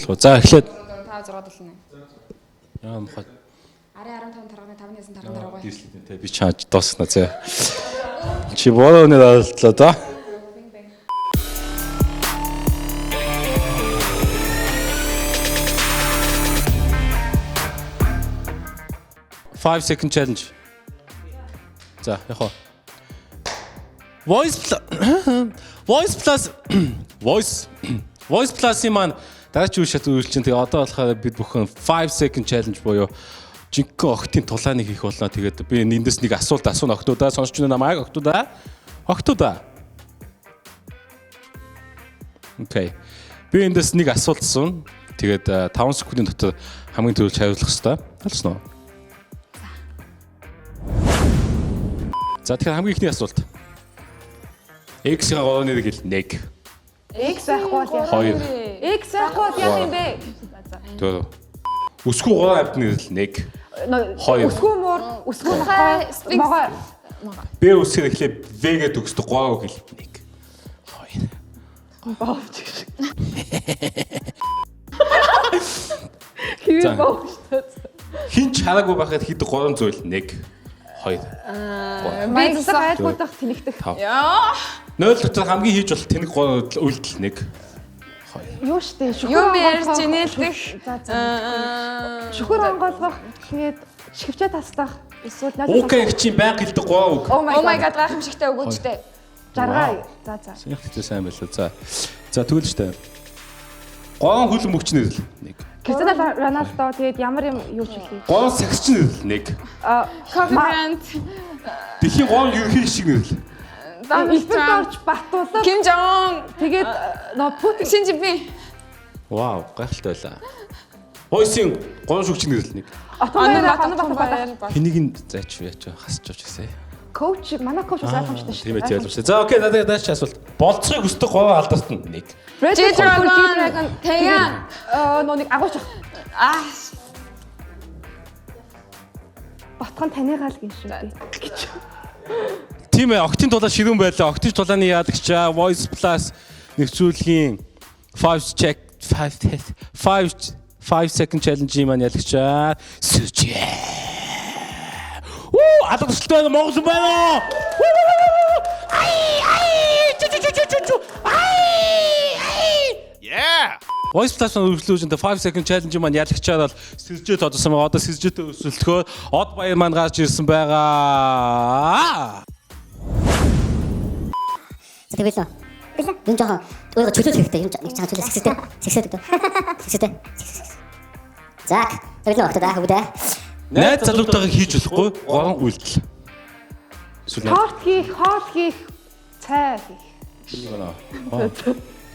болох. За эхлээд 5 6 дэлнэ. яа мохоо. Ари 15 тарганы 5-аас тарган дараагаа. Дийслээ те би чааж дуусна зэ. Чи боолооны даалтлаа да. 5 second challenge. За яхаа. Voice plus маань дараач үе шат үйлчлэн тэгээ одоо болохоор бид бүхэн 5 second challenge буюу жинхэнэ октын тулааныг хийх болно. Тэгээд би эндээс нэг асуулт асууна октоудаа сонсч байна намайг октоудаа. Окей. Би эндээс нэг асуулт асууна. Тэгээд 5 секундын дотор хамгийн түрүүнд хариулах хэрэгтэй. Хэлсэн үү? За тэгэхээр хамгийн ихний асуулт. X-ийн гол нэрийг хэл 1. X байхгүй бол яах вэ? X байхгүй бол яах юм бэ? Тэр өсгөө гол амт нэрэл 1. 2. Өсгөө мөр, өсгөө нохой, могой. Б үсгээр эхлээ В-гээ төгсдөг гоо хэл 1. 2. Боовч шиг. Хий боовч. Хин чараагүй байхад хийдэг 3 зүйл 1. 2. Би зөвхөн гайлгуудах тэнэгдэх. Яа. 0 дотор хамгийн хийж болох тэнэг үйлдэл 1. 2. Юу штэ Юу ярьж инээлдэх. Шүхэр онгойлгох тэгээд шивчээ тасдах эсвэл Окей чи байнга хэлдэг 3 үг. Oh my god гайхамшигтай өгөөжтэй. Жаргаа. За. Яг ч сайн байлаа. За тэгвэл штэ. 3 хөл мөгч нэрэл 1. Кристиано Роналдо тэгээд ямар юм юу ч хэлээ. 3 сагсч нэрэл 1. Кофе брэнд. Дэлхийн 3 ерөнхий шиг нэрэл. Илбэрдорч Батуулга. Ким Жон. Тэгээд Путин Шинжипин. Вау, гайхалтай байлаа. Хойсын 3 шүгч нэрэл 1. Ханбат. Хэнийг нь зайч яач хасч авч гэсэн. Коуч, манай коуч бас гайхамшигтай шүү. Тийм ээ ялварсан. За окей, надад чи асуулт. Болцохыг хүсдэг 3 алдарт нь 1. G-Dragon. Тэгэн. Нэг агууч. Батхан танигаал гин шүү дээ. Тийм ээ, октын тулаа ширүүн байлаа. Октын тулааны яадагчаа Voice Plus нэвтрүүлгийн 5 second challenge маань ялагчаа. Сүжээ. Алга төсөлтэй байна Монгол байна. Yeah. Voice Plus үргэлжлүүлж 5 second challenge маань ялагчаар бол сэржээ тодсон байгаа. Одоо сэржээтэй өсөлтгөө Од Баяр маань гарч ирсэн байгаа. Тэгэлээ. Юм жоо. Өөрөө чөлөөлөх хэрэгтэй. Юм нэг цаа чөлөө сэгсэдэг. За, тэгэлээ огтоо хөвдөө. Найз залуутайгаа хийж болохгүй 3 үйлдэл. Торт хийх, хоол хийх, цай хийх.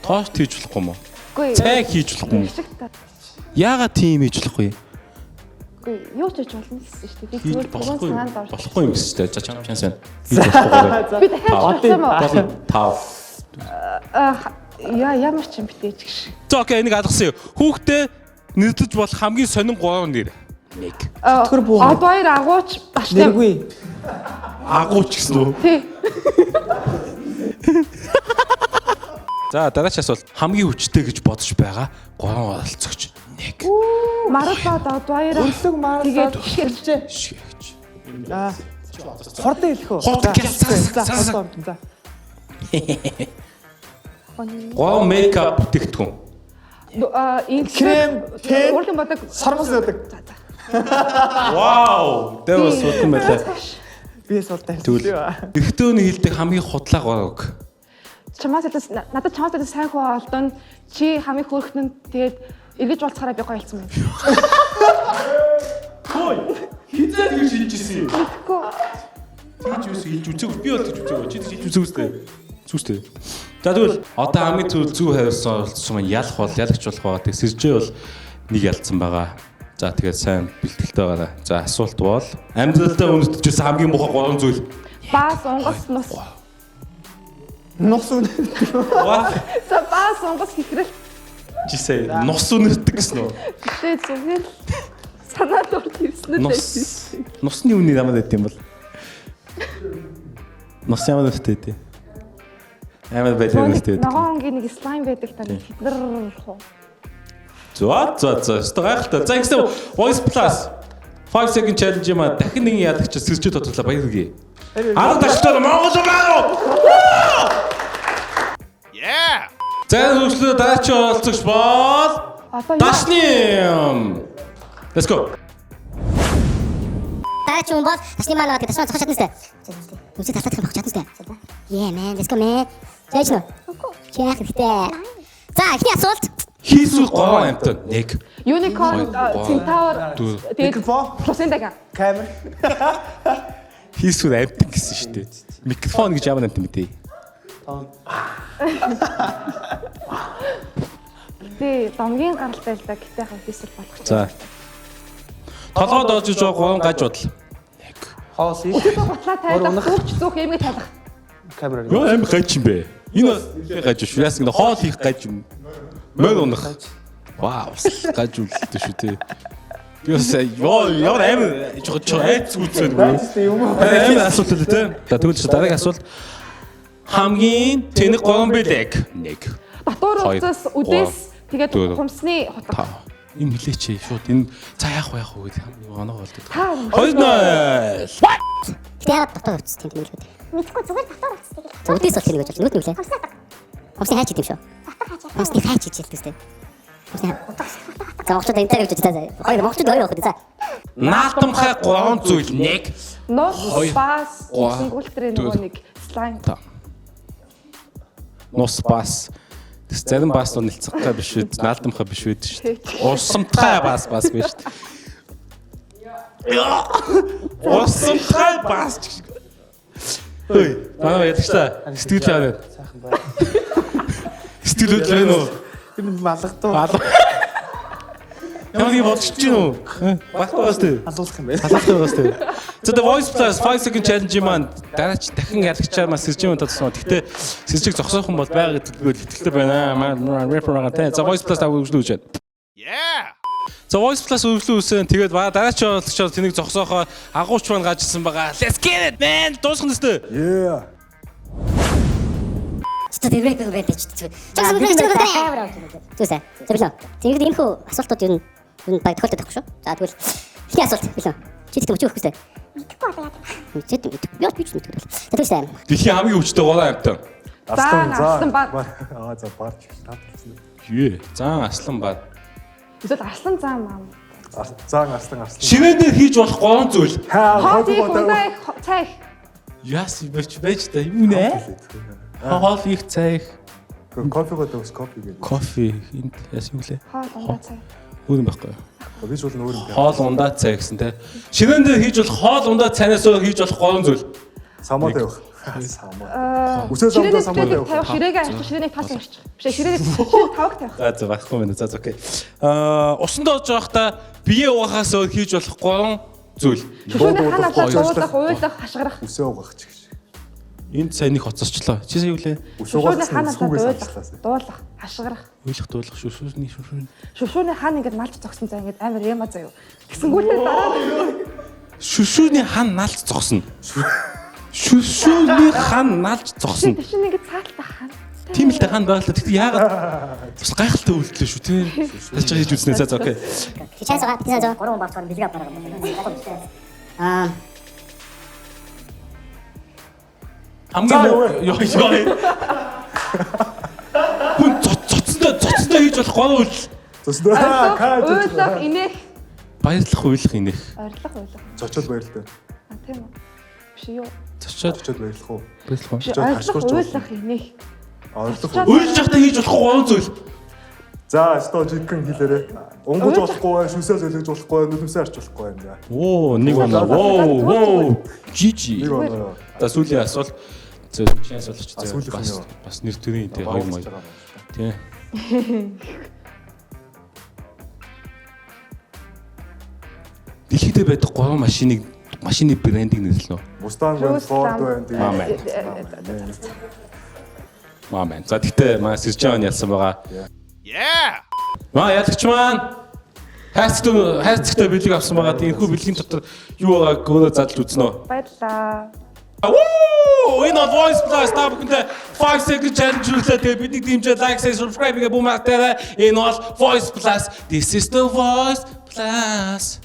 Торт хийж болохгүй юм уу? Үгүй. Цай хийж болохгүй юм. Яагаад тийм хийж болохгүй? Үгүй, юу ч хийж болно гэсэн шүү дээ. Хийж болохгүй юм гэсэн чинь. За чам шанс байна. Хийж болохгүй. Би дахиад хэлсэн юм. Ямар ч юм битээж гэж. За окей, энийг алгасан юу? Хүүхдээ нэрлэж болох хамгийн сонин 3 нэр. 1. Өтгөр бүү. Од Баяр агууч баштай. Нэргүй. Агууч гэсэн үү? Тий. За дараач асуулт. Хамгийн хүчтэй гэж бодож байгаа 3 оролцогч 1. Маратод Од Баяр. Өрлөг Тэгээд хэлжээ. Шигч. Хордон хэлэх үү? Хордон хэлсэн. За. 3 мейкап бүтээгдэхүүн. Крем, тэн, Урлагийн бодог сармас яадаг. Вау! Дэвс суултан байлаа. Би суултаа Тэгвэл эрэгтэй хүний хэлдэг хамгийн худлаа 3 үг. Надад чамаас сайн хөө олдон чи хамгийн хөөрхөн тэгээд эргэж болцохаараа би гоё хэлсэн байна. Хөөе. Хизээд гэж хэлжсэн юм. Тэгэхгүй. Тэгж хэлж үзээгүй. Би бол тэгж үзээгүй. Чи хэлж үзээгүй. Зүгтэй. За тэгвэл одоо хамгийн зөв хариулсан оролцсон маань ялах бол ялагч болох байгаа. Тэгээ сэржээ бол нэг ялцсан байгаа. За тэгээд сайн бэлтгэлтэй байгаа. За асуулт бол амьдралдаа үнэтгэжсэн хамгийн муухай 3 зүйл. Баас онгоц нус. Нус үнэ. За баас онгоц хэхрэл. Жисээ нус үнэрдэг гэсэн үү? Тэ зүгээр санаад урд ирсэн үү? Нусны үнэ ямар байд юм бол? Нус ямар байд? Амар байлаа нэстэй. Ногоонгийн нэг слайм байдаг тань хитэр хуу. За. Өстө гайхалтай. За ингэсэн Voice Plus 5 second challenge юм а дахин нэг яадаг чи сэрчээ тодлоо баяр хүргэе. Арга таштай Монгол байна уу? Yeah. За зөвшлөө дараач олцогч бол Дашны. Let's go. Дараач юм бол тасны маань аваад тасмаа зогсож чадна сте. Үгүй тасаад байх чадна сте. Yeah man, let's go man. Зайч нөө. Яах хэрэгтэй. За ихний асуулт. Хийсүү 3 амтан 1. Unicorn, Centaur, тэгээд Микрофон. Placenta. Камер. Хийсүү амтан гэсэн шүү дээ. Микрофон гэж ямар амтан мэдээ. Тэ домгийн гаралтай л да гэтээ хаа хийсэл болох ч. За. Толгойд олж иж 3 гаж бодол. Хоос их. Батлаа тайлах, хөвч зүөх эмэг тайлах. Камераар. Юу амир гаж юм бэ? Энэ бас гаж шүү. Яас ингэ хоол хийх гаж юм. Мөр унах. Вау, гаж үлдээ шүү те. Би бас ямар амир жоо айц үзсэн үү? Юм уу? Амир асуулт л те. За тэгвэл дараагийн асуулт хамгийн тэнэг 3 бэлэг 1. Батуур уцаас үдээс тэгээд дөрөв, хумсны хотог. Энэ хилээч шууд энэ цаа яах вэ гэдэг оноо болдог. Та 2-0. Яагаад дотор утас тийм хэлээд. Мэдгүй зүгээр дотор утастай гэх. Зүгтээс бол тэнэг гэж нүд нүглээ. Хамсдаг. Хомсны хайч идэм шүү. Дотор хаач. Хомсны хайч хийж хэлдэг сте. Хомсны. За очоод энэ цаг гэж за. Хоёр монголчууд хоёр явах гэдэг за. Наалтамхай 3 зүйл 1. Нос Хоёр, бас гурав, сингултрийн нөгөө нэг слайм. Нус бас зарим бас нэлцэхгай биш үү? Наалтамхай биш үү шүү дээ. Усамтхай бас биш. Усамтхай бас. Хөөе, манай ядагч та сэтгэл аваад. Сайхан байна. Сэтгэл хөдлөн үү? Энэ малгадуу. Ямар юм бодож чинь үү? Багтаагаас тээ. Алуулах юм байна. Халаахтайгаас тээ. За the Voice Plus 5 second challenge маань дараач дахин ялагчаар мас сэржим тассан. Гэхдээ сэржиг зогсоохон бол байга гэдэг би итгэлтэй байна. Маань реферага тээ. За Voice Plus тав үргэлжлүүлж байна. Yeah. За Voice Plus үргэлжлүүлсэн. Тэгээд дараач олгочоор тэнийг зогсоохоо агууч маань гажсан байгаа. Let's get it man. Дуусгах нэстэ. Yeah. Стад иврэг байдаг ч. Чагсаа камер авах юм. Зүсэ. Зөвлөө. Тэгээд энэ хөө асуултууд юу энэ баг тохиолдоод байхгүй шүү. За тэгвэл ихний асуулт билээ. Чи тэгтээ өчөөх хүстэй. Мэдгүй одоо яа. Чи яа би ч мэдгүй. За тэгвэл Дэлхийн хамгийн өвчтэй 3 амтан. Аслан баг. Аа за барч татсан. Юу? Заан аслан бад. Эсвэл арслан зам аа. Заан арслан. Шинээр хийж болох 3 зүйл. Хоол их ундаа их цай их. Яс байж та юу нэ? Хоол их цай их. Кофего дэвс кофе гэдэг. Кофе энд яс юу лээ? Хоол ундаа цай. Өөр юм байхгүй. Би ч бол өөр юм. Хоол ундаа цай гэсэн те. Шинээр дээр хийж болох хоол ундаа цайнаас хийж болох 3 зүйл. Самаа тавих. Самаа. Үсээ самаа самаа тавих. Тавих ширээгээ авчих, ширээнийг тас авчих. Биш ширээгээ тавх тавих. За байхгүй байна. За окей. Усан доож байхдаа бие угаахаас өөр хийж болох 3 зүйл. Шүшүүний хана цаалуулах, уйлах, хашгирах. Үсээ угаах ч гэж. Энд сайныг хоцорчлоо. Чи сая юу лээ? Шүшүүний хана цаалуулах, дуулах, хашгирах. Уйлах дуулах шүшүүний. Шүшүүний хан ингээд малч зогсон заа ингээд амар яма заяа. Гэсэнгүүтээ дараа Шүшүүний хан налж зогсно. Шүшүүний хан налж зогсно. тийм ингээд цаалтаа хан. Тийм л та хан байгалаа. Тэгтээ яагаад бас гайхалтай үйлдэлээ шүү те. Тасч хийж үзнэ. За окей. хичээс байгаа. Хичээс байгаа. 3 багцаар бэлэг авах байгаа. Хамгийн ёо. Хүн цоцтой хийж болох 3 үйлдэл. Зөсдөө. Уйлах, инех, Баярлах уйлах инех. ойрлох уйлах. Зочод баярлалаа. А тийм үү? Биш юу? Зочоод Зочод баярлах уу? баярлах уу? Биш ойрлох, уйлах, инех. Орлох. Уйлж явахдаа хийж болох 3 зүйл. За, стоо жигхэн хэлээрээ. Унгаж болохгүй бай, шүсээ зөлгөж болохгүй бай, нүдмсээ арч болохгүй юм за. Оо, нэг оноо. Воо. Жижи. Нэг оноо. За сүүлийн асуулт. Чи асуулт чи Сүүлийнх нь юу? бас нэр төрийн тий 2 маяг. Тий. Дэлхийд байдаг 3 машины брендийг нэрлэнэ үү? Мустанг байна, Ford байна. Мамэн. За тэгтээ маа сэржаан ялсан байгаа. Yeah. Маа ялагч маань хайрцагтай бэлэг авсан байгаа. Тиймэрхүү бэлгийн дотор юу байгааг өөрөө задлж үзнэ үү? Баярлаа. Woo! Энэ Voice Plus та бүхэндээ 5 second challenge үзлээ. Тэгээ бидний дэмжээ like, share, subscribe гэх бумагтаарай. Энэ бол Voice Plus. This is the Voice Plus.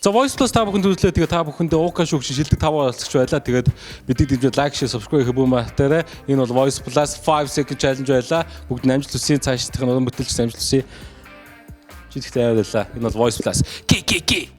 За Voice Plus та бүхэнд үзлээ. Тэгээ та бүхэндээ уука шүүх шилдэг 5 олцогч байлаа. Тэгээд бидний дэмжээ like, share, subscribe гэх бумагтаарай. Энэ бол Voice Plus 5 second challenge байлаа. Бүгд амжилт хүсье. Цааш дахин уран бүтээлч амжилт хүсье. Чи тэгтээ явуулаа. Энэ бол Voice Plus. Ки